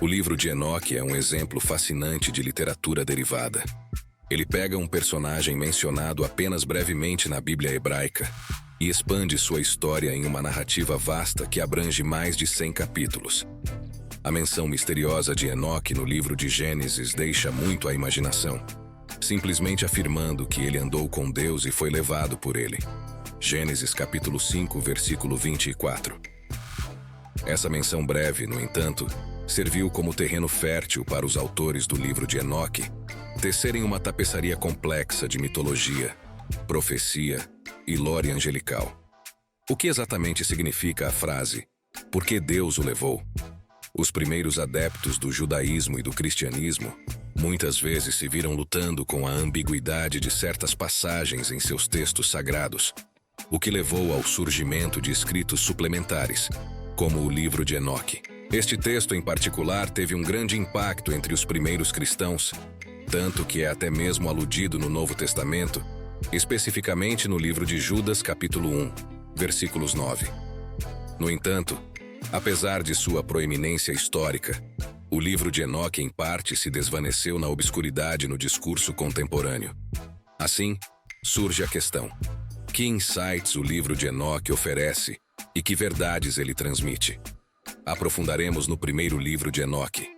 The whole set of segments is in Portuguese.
O livro de Enoque é um exemplo fascinante de literatura derivada. Ele pega um personagem mencionado apenas brevemente na Bíblia hebraica e expande sua história em uma narrativa vasta que abrange mais de 100 capítulos. A menção misteriosa de Enoque no livro de Gênesis deixa muito à imaginação, simplesmente afirmando que ele andou com Deus e foi levado por ele. Gênesis capítulo 5, versículo 24. Essa menção breve, no entanto, serviu como terreno fértil para os autores do livro de Enoque tecerem uma tapeçaria complexa de mitologia, profecia e lore angelical. O que exatamente significa a frase "Por que Deus o levou"? Os primeiros adeptos do judaísmo e do cristianismo muitas vezes se viram lutando com a ambiguidade de certas passagens em seus textos sagrados, o que levou ao surgimento de escritos suplementares, como o livro de Enoque. Este texto em particular teve um grande impacto entre os primeiros cristãos, tanto que é até mesmo aludido no Novo Testamento, especificamente no livro de Judas capítulo 1, versículos 9. No entanto, apesar de sua proeminência histórica, o livro de Enoque em parte se desvaneceu na obscuridade no discurso contemporâneo. Assim, surge a questão: que insights o livro de Enoque oferece e que verdades ele transmite? Aprofundaremos no primeiro livro de Enoque.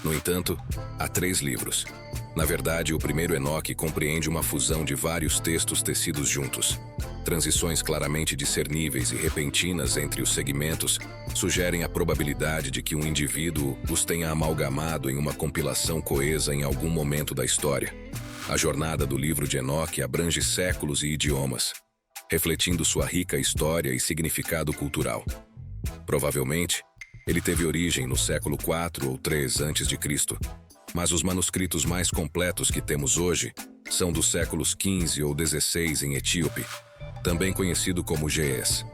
No entanto, há 3 livros. Na verdade, o primeiro Enoque compreende uma fusão de vários textos tecidos juntos. Transições claramente discerníveis e repentinas entre os segmentos sugerem a probabilidade de que um indivíduo os tenha amalgamado em uma compilação coesa em algum momento da história. A jornada do livro de Enoque abrange séculos e idiomas, refletindo sua rica história e significado cultural. Provavelmente, ele teve origem no século 4 ou 3 a.C., mas os manuscritos mais completos que temos hoje são dos séculos 15 ou 16 em etíope, também conhecido como ge'ez.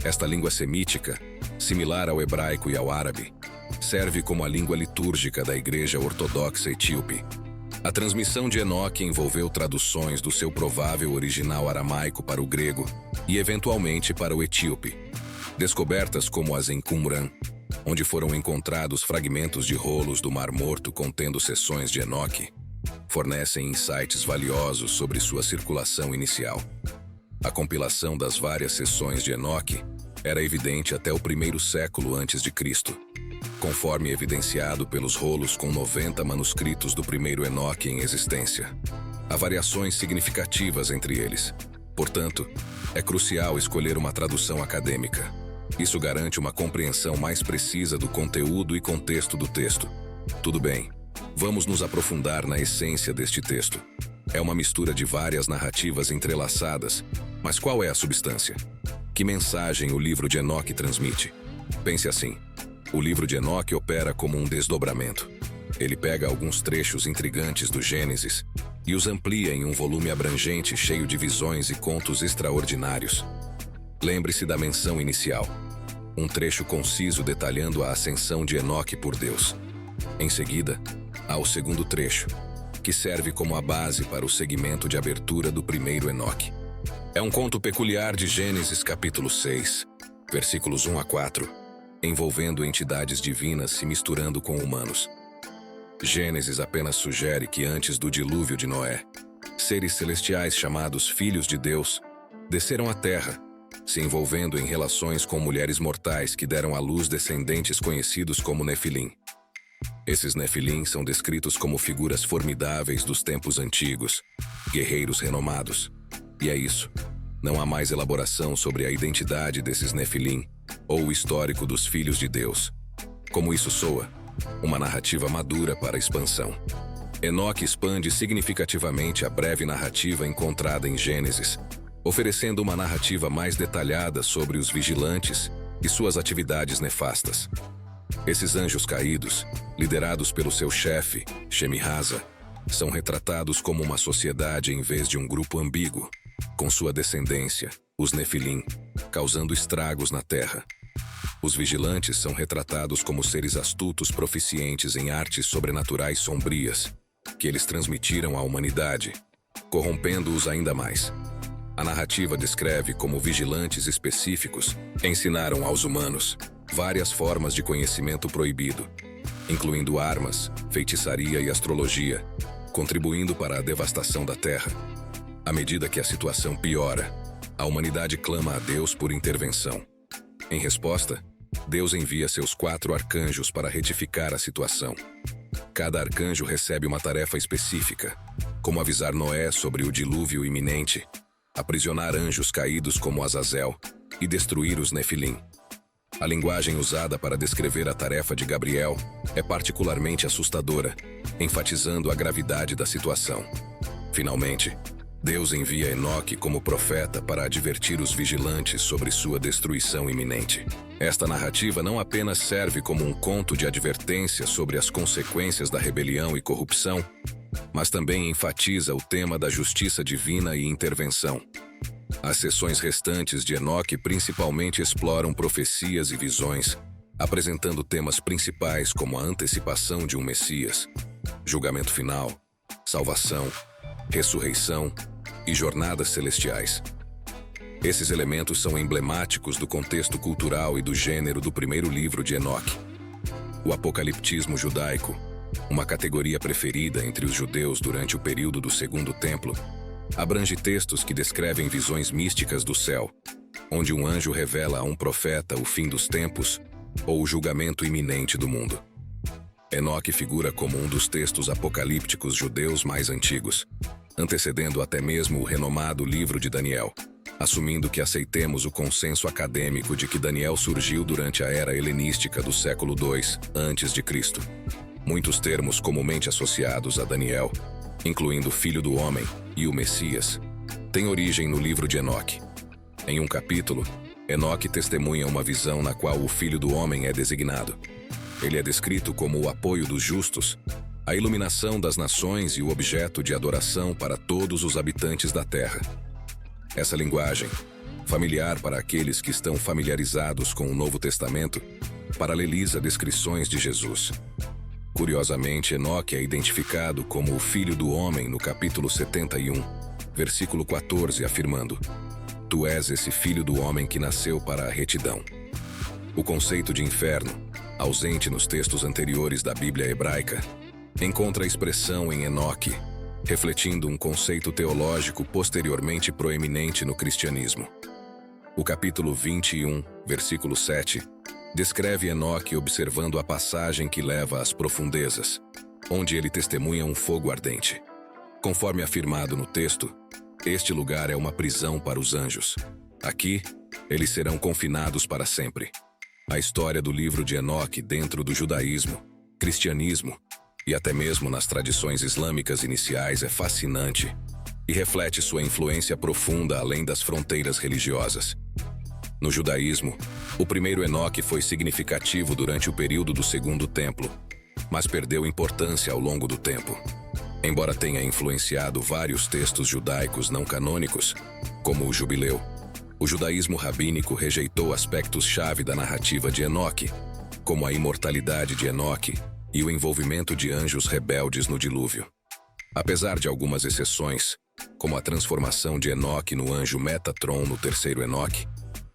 Esta língua semítica, similar ao hebraico e ao árabe, serve como a língua litúrgica da Igreja Ortodoxa Etíope. A transmissão de Enoque envolveu traduções do seu provável original aramaico para o grego e, eventualmente, para o etíope. Descobertas como as em Qumran, onde foram encontrados fragmentos de rolos do Mar Morto contendo seções de Enoque, fornecem insights valiosos sobre sua circulação inicial. A compilação das várias seções de Enoque era evidente até o 1º século a.C., conforme evidenciado pelos rolos com 90 manuscritos do primeiro Enoque em existência. Há variações significativas entre eles. Portanto, é crucial escolher uma tradução acadêmica. Isso garante uma compreensão mais precisa do conteúdo e contexto do texto. Tudo bem, vamos nos aprofundar na essência deste texto. É uma mistura de várias narrativas entrelaçadas, mas qual é a substância? Que mensagem o livro de Enoque transmite? Pense assim: o livro de Enoque opera como um desdobramento. Ele pega alguns trechos intrigantes do Gênesis e os amplia em um volume abrangente cheio de visões e contos extraordinários. Lembre-se da menção inicial, um trecho conciso detalhando a ascensão de Enoque por Deus. Em seguida, há o segundo trecho, que serve como a base para o segmento de abertura do primeiro Enoque. É um conto peculiar de Gênesis capítulo 6, versículos 1 a 4, envolvendo entidades divinas se misturando com humanos. Gênesis apenas sugere que antes do dilúvio de Noé, seres celestiais chamados filhos de Deus desceram à terra, se envolvendo em relações com mulheres mortais que deram à luz descendentes conhecidos como Nefilim. Esses Nefilim são descritos como figuras formidáveis dos tempos antigos, guerreiros renomados. E é isso. Não há mais elaboração sobre a identidade desses Nefilim ou o histórico dos filhos de Deus. Como isso soa? Uma narrativa madura para a expansão. Enoque expande significativamente a breve narrativa encontrada em Gênesis, oferecendo uma narrativa mais detalhada sobre os vigilantes e suas atividades nefastas. Esses anjos caídos, liderados pelo seu chefe, Shemi-Haza, são retratados como uma sociedade em vez de um grupo ambíguo, com sua descendência, os Nefilim, causando estragos na terra. Os vigilantes são retratados como seres astutos proficientes em artes sobrenaturais sombrias, que eles transmitiram à humanidade, corrompendo-os ainda mais. A narrativa descreve como vigilantes específicos ensinaram aos humanos várias formas de conhecimento proibido, incluindo armas, feitiçaria e astrologia, contribuindo para a devastação da Terra. À medida que a situação piora, a humanidade clama a Deus por intervenção. Em resposta, Deus envia seus 4 arcanjos para retificar a situação. Cada arcanjo recebe uma tarefa específica, como avisar Noé sobre o dilúvio iminente, aprisionar anjos caídos como Azazel e destruir os Nefilim. A linguagem usada para descrever a tarefa de Gabriel é particularmente assustadora, enfatizando a gravidade da situação. Finalmente, Deus envia Enoque como profeta para advertir os vigilantes sobre sua destruição iminente. Esta narrativa não apenas serve como um conto de advertência sobre as consequências da rebelião e corrupção, mas também enfatiza o tema da justiça divina e intervenção. As sessões restantes de Enoque principalmente exploram profecias e visões, apresentando temas principais como a antecipação de um Messias, julgamento final, salvação, ressurreição e jornadas celestiais. Esses elementos são emblemáticos do contexto cultural e do gênero do primeiro livro de Enoque. O apocaliptismo judaico, uma categoria preferida entre os judeus durante o período do Segundo Templo, abrange textos que descrevem visões místicas do céu, onde um anjo revela a um profeta o fim dos tempos ou o julgamento iminente do mundo. Enoque figura como um dos textos apocalípticos judeus mais antigos, antecedendo até mesmo o renomado livro de Daniel, assumindo que aceitemos o consenso acadêmico de que Daniel surgiu durante a era helenística do século II a.C. Muitos termos comumente associados a Daniel, incluindo o Filho do Homem e o Messias, têm origem no livro de Enoque. Em um capítulo, Enoque testemunha uma visão na qual o Filho do Homem é designado. Ele é descrito como o apoio dos justos, a iluminação das nações e o objeto de adoração para todos os habitantes da terra. Essa linguagem, familiar para aqueles que estão familiarizados com o Novo Testamento, paraleliza descrições de Jesus. Curiosamente, Enoque é identificado como o Filho do Homem no capítulo 71, versículo 14, afirmando: Tu és esse Filho do Homem que nasceu para a retidão. O conceito de inferno, ausente nos textos anteriores da Bíblia hebraica, encontra expressão em Enoque, refletindo um conceito teológico posteriormente proeminente no cristianismo. O capítulo 21, versículo 7, descreve Enoque observando a passagem que leva às profundezas, onde ele testemunha um fogo ardente. Conforme afirmado no texto, este lugar é uma prisão para os anjos. Aqui, eles serão confinados para sempre. A história do livro de Enoque dentro do judaísmo, cristianismo e até mesmo nas tradições islâmicas iniciais é fascinante e reflete sua influência profunda além das fronteiras religiosas. No judaísmo, o primeiro Enoque foi significativo durante o período do Segundo Templo, mas perdeu importância ao longo do tempo. Embora tenha influenciado vários textos judaicos não canônicos, como o Jubileu, o judaísmo rabínico rejeitou aspectos-chave da narrativa de Enoque, como a imortalidade de Enoque e o envolvimento de anjos rebeldes no dilúvio. Apesar de algumas exceções, como a transformação de Enoque no anjo Metatron no terceiro Enoque,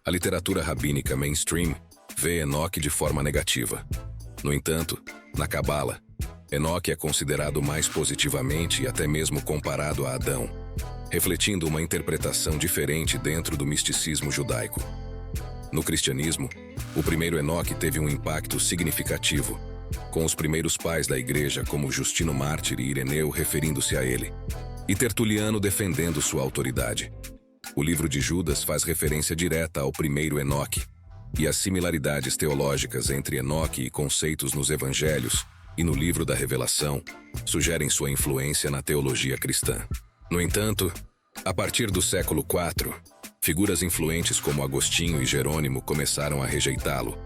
a literatura rabínica mainstream vê Enoque de forma negativa. No entanto, na Cabala, Enoque é considerado mais positivamente e até mesmo comparado a Adão, refletindo uma interpretação diferente dentro do misticismo judaico. No cristianismo, o primeiro Enoque teve um impacto significativo, com os primeiros pais da igreja como Justino Mártir e Ireneu referindo-se a ele, e Tertuliano defendendo sua autoridade. O livro de Judas faz referência direta ao primeiro Enoque, e as similaridades teológicas entre Enoque e conceitos nos evangelhos e no livro da Revelação sugerem sua influência na teologia cristã. No entanto, a partir do século IV, figuras influentes como Agostinho e Jerônimo começaram a rejeitá-lo,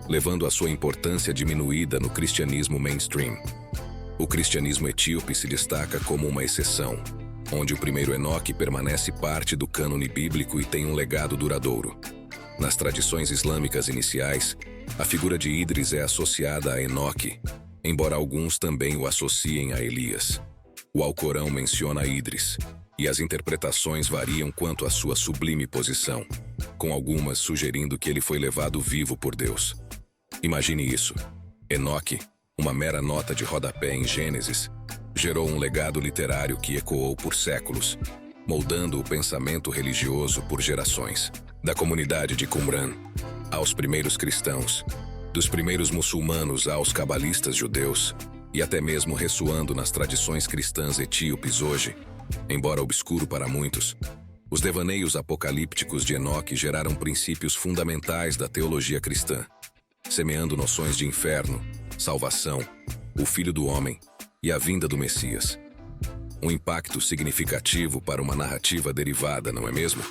levando a sua importância diminuída no cristianismo mainstream. O cristianismo etíope se destaca como uma exceção, onde o primeiro Enoque permanece parte do cânone bíblico e tem um legado duradouro. Nas tradições islâmicas iniciais, a figura de Idris é associada a Enoque, embora alguns também o associem a Elias. O Alcorão menciona Idris, e as interpretações variam quanto à sua sublime posição, com algumas sugerindo que ele foi levado vivo por Deus. Imagine isso: Enoque, uma mera nota de rodapé em Gênesis, gerou um legado literário que ecoou por séculos, moldando o pensamento religioso por gerações. Da comunidade de Qumran aos primeiros cristãos, dos primeiros muçulmanos aos cabalistas judeus, e até mesmo ressoando nas tradições cristãs etíopes hoje, embora obscuro para muitos, os devaneios apocalípticos de Enoque geraram princípios fundamentais da teologia cristã, semeando noções de inferno, salvação, o Filho do Homem e a vinda do Messias. Um impacto significativo para uma narrativa derivada, não é mesmo?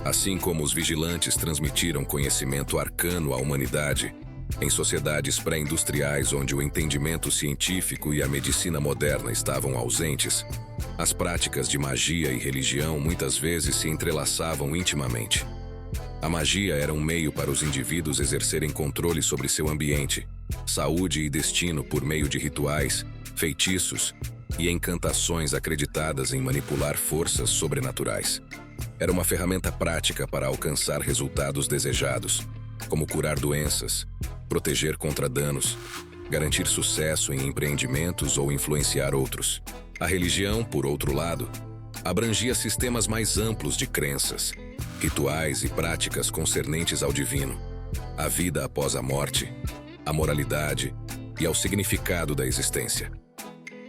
Assim como os vigilantes transmitiram conhecimento arcano à humanidade, em sociedades pré-industriais onde o entendimento científico e a medicina moderna estavam ausentes, as práticas de magia e religião muitas vezes se entrelaçavam intimamente. A magia era um meio para os indivíduos exercerem controle sobre seu ambiente, saúde e destino por meio de rituais, feitiços e encantações acreditadas em manipular forças sobrenaturais. Era uma ferramenta prática para alcançar resultados desejados, como curar doenças, proteger contra danos, garantir sucesso em empreendimentos ou influenciar outros. A religião, por outro lado, abrangia sistemas mais amplos de crenças, rituais e práticas concernentes ao divino, à vida após a morte, à moralidade e ao significado da existência.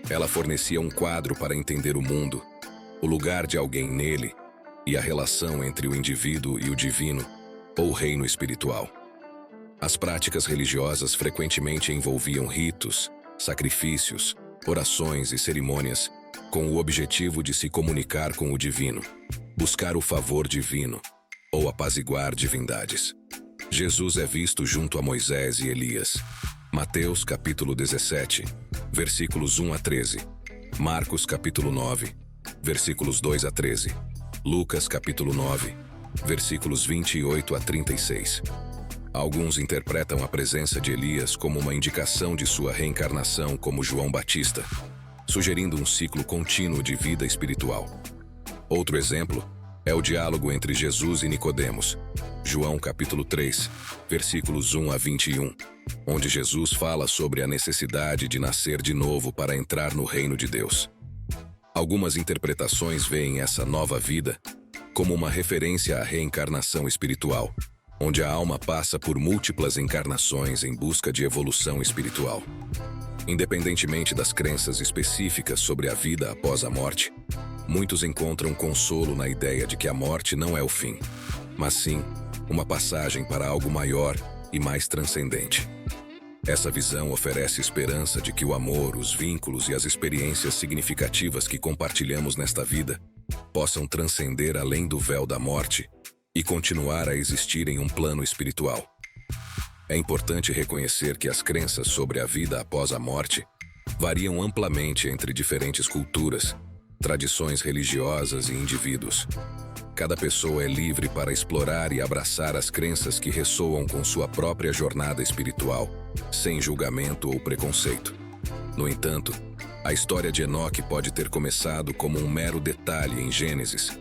Ela fornecia um quadro para entender o mundo, o lugar de alguém nele e a relação entre o indivíduo e o divino, ou reino espiritual. As práticas religiosas frequentemente envolviam ritos, sacrifícios, orações e cerimônias, com o objetivo de se comunicar com o divino, buscar o favor divino ou apaziguar divindades. Jesus é visto junto a Moisés e Elias. Mateus capítulo 17, versículos 1 a 13. Marcos capítulo 9, versículos 2 a 13. Lucas capítulo 9, versículos 28 a 36. Alguns interpretam a presença de Elias como uma indicação de sua reencarnação como João Batista, sugerindo um ciclo contínuo de vida espiritual. Outro exemplo é o diálogo entre Jesus e Nicodemos, João capítulo 3, versículos 1 a 21, onde Jesus fala sobre a necessidade de nascer de novo para entrar no reino de Deus. Algumas interpretações veem essa nova vida como uma referência à reencarnação espiritual, onde a alma passa por múltiplas encarnações em busca de evolução espiritual. Independentemente das crenças específicas sobre a vida após a morte, muitos encontram consolo na ideia de que a morte não é o fim, mas sim uma passagem para algo maior e mais transcendente. Essa visão oferece esperança de que o amor, os vínculos e as experiências significativas que compartilhamos nesta vida possam transcender além do véu da morte e continuar a existir em um plano espiritual. É importante reconhecer que as crenças sobre a vida após a morte variam amplamente entre diferentes culturas, tradições religiosas e indivíduos. Cada pessoa é livre para explorar e abraçar as crenças que ressoam com sua própria jornada espiritual, sem julgamento ou preconceito. No entanto, a história de Enoque pode ter começado como um mero detalhe em Gênesis,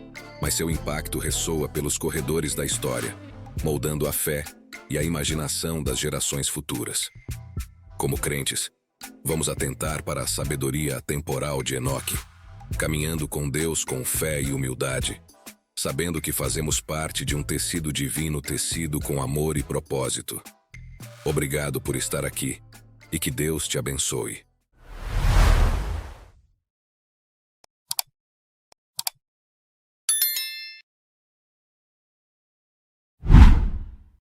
mas seu impacto ressoa pelos corredores da história, moldando a fé e a imaginação das gerações futuras. Como crentes, vamos atentar para a sabedoria atemporal de Enoque, caminhando com Deus com fé e humildade, sabendo que fazemos parte de um tecido divino tecido com amor e propósito. Obrigado por estar aqui e que Deus te abençoe.